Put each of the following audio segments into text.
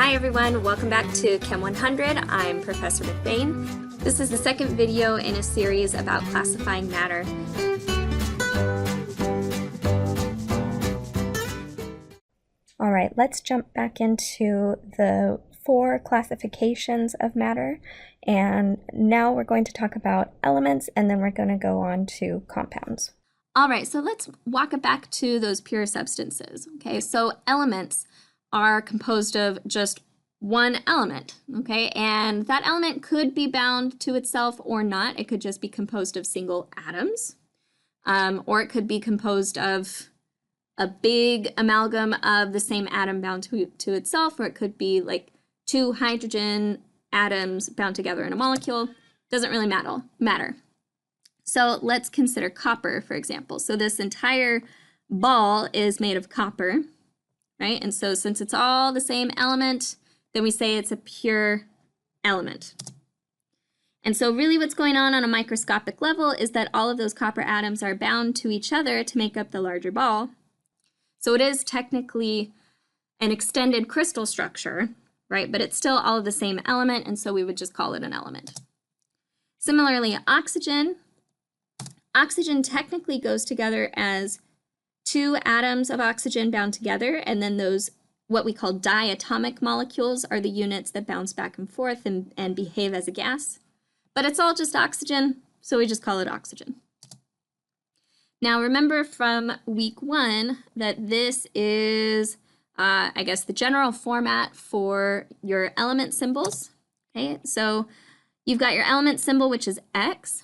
Hi everyone, welcome back to Chem 100. I'm Professor McBain. This is the second video in a series about classifying matter. All right, let's jump back into the 4 classifications of matter. And now we're going to talk about elements, and then we're going to go on to compounds. All right, so let's walk it back to those pure substances. Okay, so elements are composed of just one element, okay? And that element could be bound to itself or not. It could just be composed of single atoms, or it could be composed of a big amalgam of the same atom bound to itself, or it could be like 2 hydrogen atoms bound together in a molecule. Doesn't really matter. So let's consider copper, for example. So this entire ball is made of copper, right? And so since it's all the same element, then we say it's a pure element. And so really what's going on a microscopic level is that all of those copper atoms are bound to each other to make up the larger ball. So it is technically an extended crystal structure, right? But it's still all of the same element, and so we would just call it an element. Similarly, oxygen technically goes together as 2 atoms of oxygen bound together, and then those what we call diatomic molecules are the units that bounce back and forth and behave as a gas. But it's all just oxygen, so we just call it oxygen. Now remember from week 1 that this is, I guess, the general format for your element symbols. Okay, so you've got your element symbol, which is X.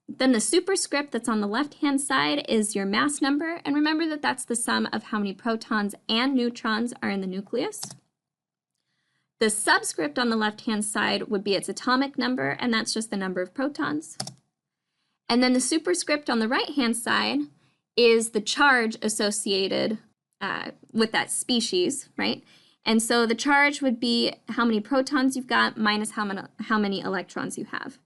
Then the superscript that's on the left-hand side is your mass number. And remember that that's the sum of how many protons and neutrons are in the nucleus. The subscript on the left-hand side would be its atomic number, and that's just the number of protons. And then the superscript on the right-hand side is the charge associated with that species, right? And so the charge would be how many protons you've got minus how many electrons you have.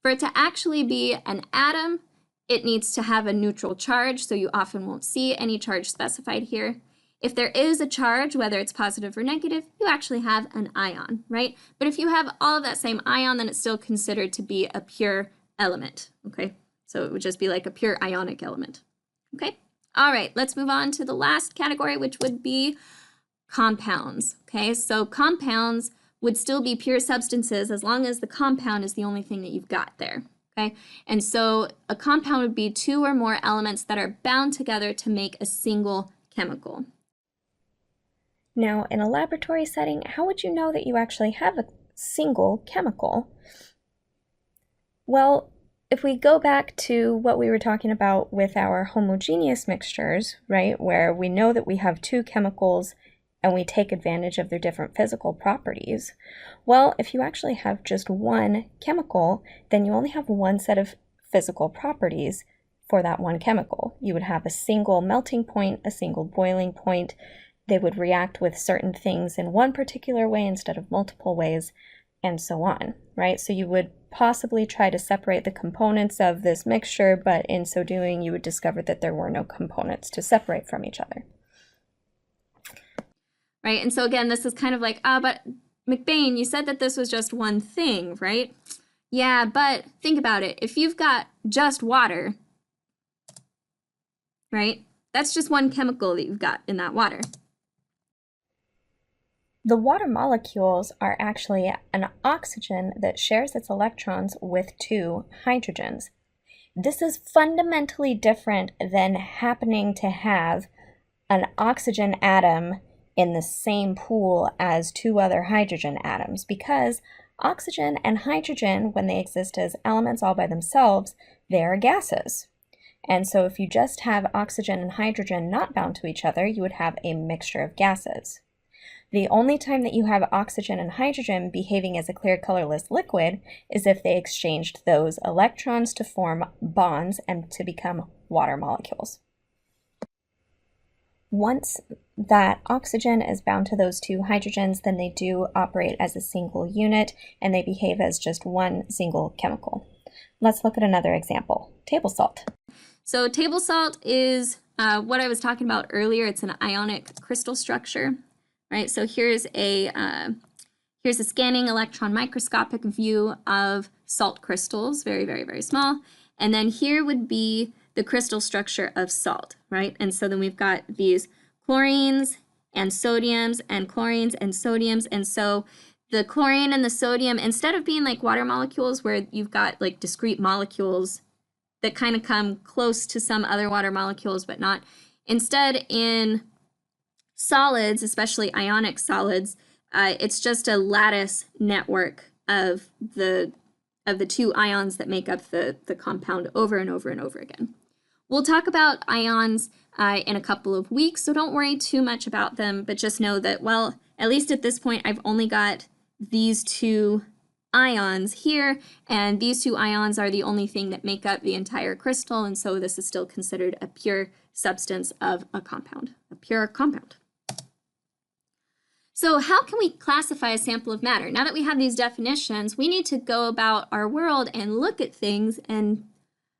For it to actually be an atom, it needs to have a neutral charge, so you often won't see any charge specified here. If there is a charge, whether it's positive or negative, you actually have an ion, right? But if you have all of that same ion, then it's still considered to be a pure element, okay? So it would just be like a pure ionic element, okay? All right, let's move on to the last category, which would be compounds, okay? So compounds would still be pure substances as long as the compound is the only thing that you've got there, okay? And so a compound would be 2 or more elements that are bound together to make a single chemical. Now, in a laboratory setting, how would you know that you actually have a single chemical? Well, if we go back to what we were talking about with our homogeneous mixtures, right, where we know that we have 2 chemicals and we take advantage of their different physical properties, well, if you actually have just one chemical, then you only have one set of physical properties for that one chemical. You would have a single melting point, a single boiling point. They would react with certain things in one particular way instead of multiple ways, and so on, right? So you would possibly try to separate the components of this mixture, but in so doing, you would discover that there were no components to separate from each other. Right, and so again, this is kind of like, but McBain, you said that this was just one thing, right? Yeah, but think about it. If you've got just water, right, that's just one chemical that you've got in that water. The water molecules are actually an oxygen that shares its electrons with 2 hydrogens. This is fundamentally different than happening to have an oxygen atom in the same pool as 2 other hydrogen atoms, because oxygen and hydrogen, when they exist as elements all by themselves, they are gases. And so if you just have oxygen and hydrogen not bound to each other, you would have a mixture of gases. The only time that you have oxygen and hydrogen behaving as a clear colorless liquid is if they exchanged those electrons to form bonds and to become water molecules. Once that oxygen is bound to those 2 hydrogens, then they do operate as a single unit and they behave as just one single chemical. Let's look at another example, table salt. So table salt is what I was talking about earlier. It's an ionic crystal structure. right? So here's a scanning electron microscopic view of salt crystals, very, very, very small. And then here would be the crystal structure of salt, right? And so then we've got these chlorines and sodiums and chlorines and sodiums. And so the chlorine and the sodium, instead of being like water molecules where you've got like discrete molecules that kind of come close to some other water molecules but not, instead in solids, especially ionic solids, it's just a lattice network of the two ions that make up the compound over and over and over again. We'll talk about ions in a couple of weeks, so don't worry too much about them, but just know that, well, at least at this point, I've only got these two ions here, and these two ions are the only thing that make up the entire crystal, and so this is still considered a pure substance of a compound, a pure compound. So how can we classify a sample of matter? Now that we have these definitions, we need to go about our world and look at things and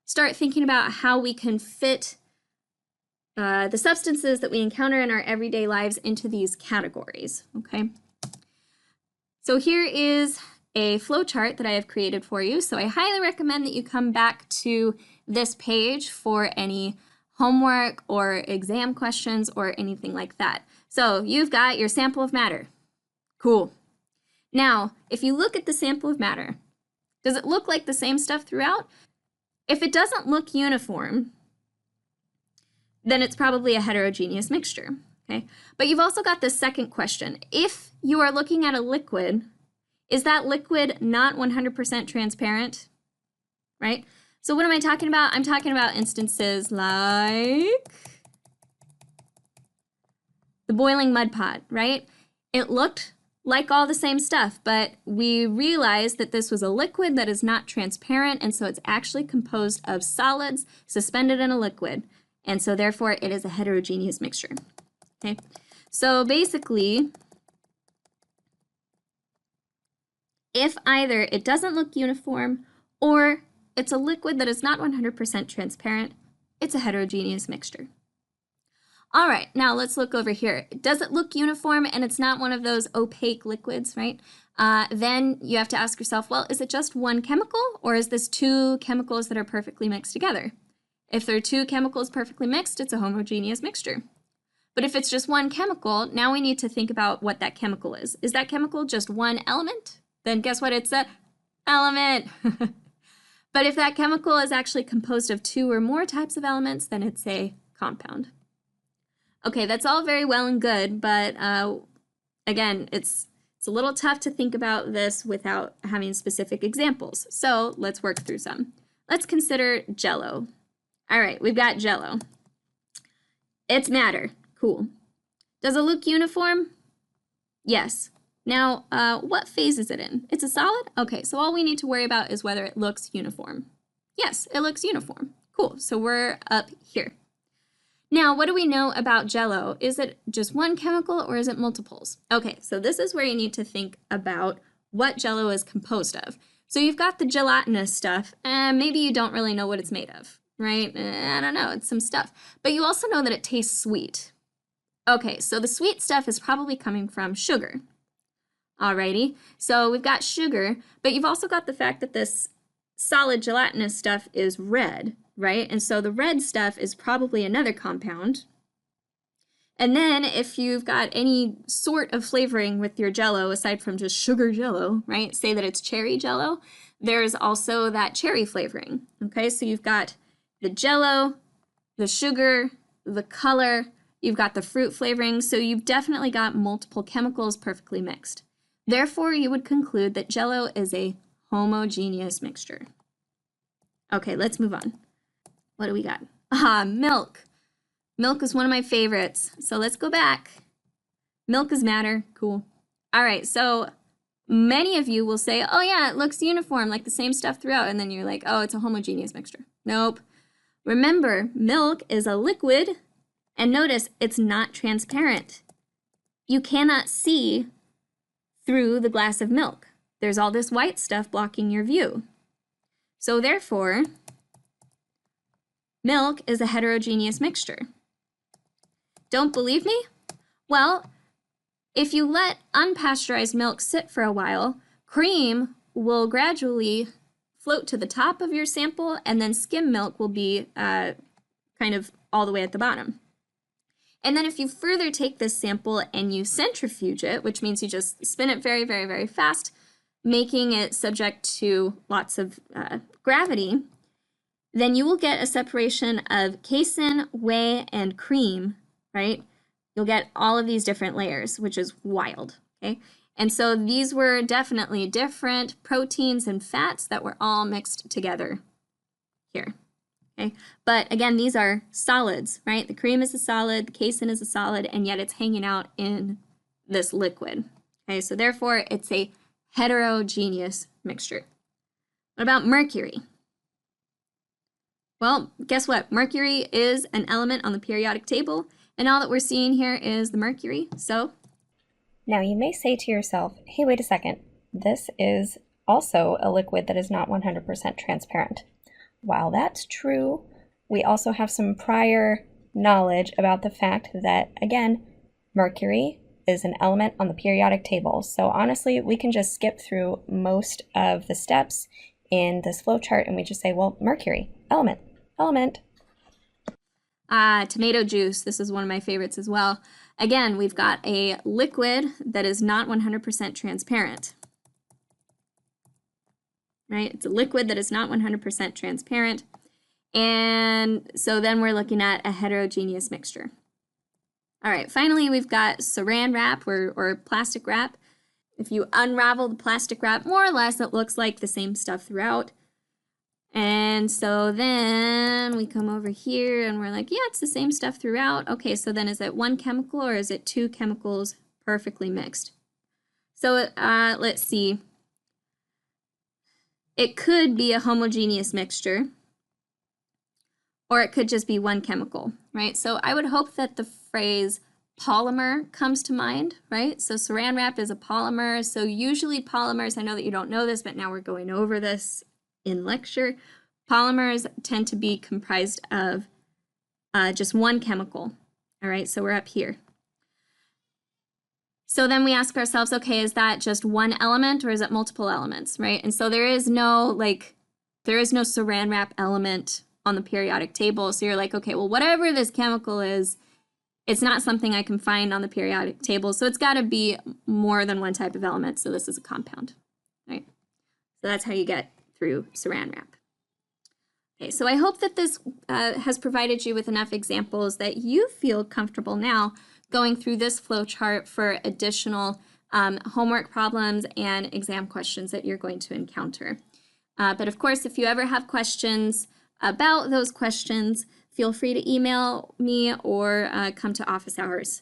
start thinking about how we can fit the substances that we encounter in our everyday lives into these categories, okay? So here is a flowchart that I have created for you. So I highly recommend that you come back to this page for any homework or exam questions or anything like that. So you've got your sample of matter. Cool. Now, if you look at the sample of matter, does it look like the same stuff throughout? If it doesn't look uniform, then it's probably a heterogeneous mixture, okay? But you've also got this second question. If you are looking at a liquid, is that liquid not 100% transparent, right? So what am I talking about? I'm talking about instances like the boiling mud pot, right? It looked like all the same stuff, but we realized that this was a liquid that is not transparent, and so it's actually composed of solids suspended in a liquid, and so therefore it is a heterogeneous mixture, okay? So basically, if either it doesn't look uniform or it's a liquid that is not 100% transparent, it's a heterogeneous mixture. All right, now let's look over here. Does it look uniform and it's not one of those opaque liquids, right? Then you have to ask yourself, well, is it just one chemical or is this two chemicals that are perfectly mixed together? If there are two chemicals perfectly mixed, it's a homogeneous mixture. But if it's just one chemical, now we need to think about what that chemical is. Is that chemical just one element? Then guess what? It's an element. But if that chemical is actually composed of two or more types of elements, then it's a compound. Okay, that's all very well and good, but again, it's a little tough to think about this without having specific examples. So let's work through some. Let's consider Jell-O. All right, we've got Jell-O. It's matter. Cool. Does it look uniform? Yes. Now, what phase is it in? It's a solid? Okay, so all we need to worry about is whether it looks uniform. Yes, it looks uniform. Cool, so we're up here. Now, what do we know about Jell-O? Is it just one chemical or is it multiples? Okay, so this is where you need to think about what Jell-O is composed of. So you've got the gelatinous stuff, and maybe you don't really know what it's made of, right? I don't know, it's some stuff. But you also know that it tastes sweet. Okay, so the sweet stuff is probably coming from sugar. Alrighty, so we've got sugar, but you've also got the fact that this solid gelatinous stuff is red, right? And so the red stuff is probably another compound. And then if you've got any sort of flavoring with your Jell-O, aside from just sugar Jell-O, right? Say that it's cherry Jell-O, there's also that cherry flavoring, okay? So you've got the Jell-O, the sugar, the color, you've got the fruit flavoring, so you've definitely got multiple chemicals perfectly mixed. Therefore, you would conclude that Jell-O is a homogeneous mixture. Okay, let's move on. What do we got? Milk. Milk is one of my favorites. So let's go back. Milk is matter. Cool. All right, so many of you will say, oh yeah, it looks uniform, like the same stuff throughout. And then you're like, oh, it's a homogeneous mixture. Nope. Remember, milk is a liquid. And notice, it's not transparent. You cannot see through the glass of milk. There's all this white stuff blocking your view. So therefore, milk is a heterogeneous mixture. Don't believe me? Well, If you let unpasteurized milk sit for a while, cream will gradually float to the top of your sample, and then skim milk will be kind of all the way at the bottom. And then if you further take this sample and you centrifuge it, which means you just spin it very, very, very fast, making it subject to lots of gravity, then you will get a separation of casein, whey, and cream, right? You'll get all of these different layers, which is wild, okay? And so these were definitely different proteins and fats that were all mixed together here, okay? But again, these are solids, right? The cream is a solid, the casein is a solid, and yet it's hanging out in this liquid, okay? So therefore, it's a heterogeneous mixture. What about mercury? Well, guess what? Mercury is an element on the periodic table, and all that we're seeing here is the mercury, so. Now you may say to yourself, hey, wait a second, this is also a liquid that is not 100% transparent. While that's true, we also have some prior knowledge about the fact that, again, mercury is an element on the periodic table. So honestly, we can just skip through most of the steps in this flowchart and we just say, well, mercury, element. Tomato juice, this is one of my favorites as well. Again, we've got a liquid that is not 100% transparent, right? It's a liquid that is not 100% transparent. And so then we're looking at a heterogeneous mixture. All right, finally, we've got saran wrap or plastic wrap. If you unravel the plastic wrap, more or less, it looks like the same stuff throughout. And so then we come over here and we're like, yeah, it's the same stuff throughout. Okay, so then is it one chemical or is it two chemicals perfectly mixed? So let's see. It could be a homogeneous mixture, or it could just be one chemical, right? So I would hope that the phrase polymer comes to mind, right? So saran wrap is a polymer. So usually polymers, I know that you don't know this, but now we're going over this in lecture. Polymers tend to be comprised of just one chemical, all right? So we're up here. So then we ask ourselves, okay, is that just one element or is it multiple elements, right? And so there is no saran wrap element on the periodic table. So you're like, okay, well, whatever this chemical is, it's not something I can find on the periodic table. So it's got to be more than one type of element. So this is a compound, right? So that's how you get through saran wrap. Okay, so I hope that this has provided you with enough examples that you feel comfortable now going through this flowchart for additional homework problems and exam questions that you're going to encounter. But of course, if you ever have questions about those questions, feel free to email me or come to office hours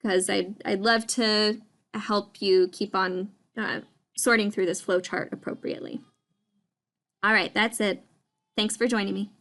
because I'd love to help you keep on sorting through this flowchart appropriately. All right, that's it. Thanks for joining me.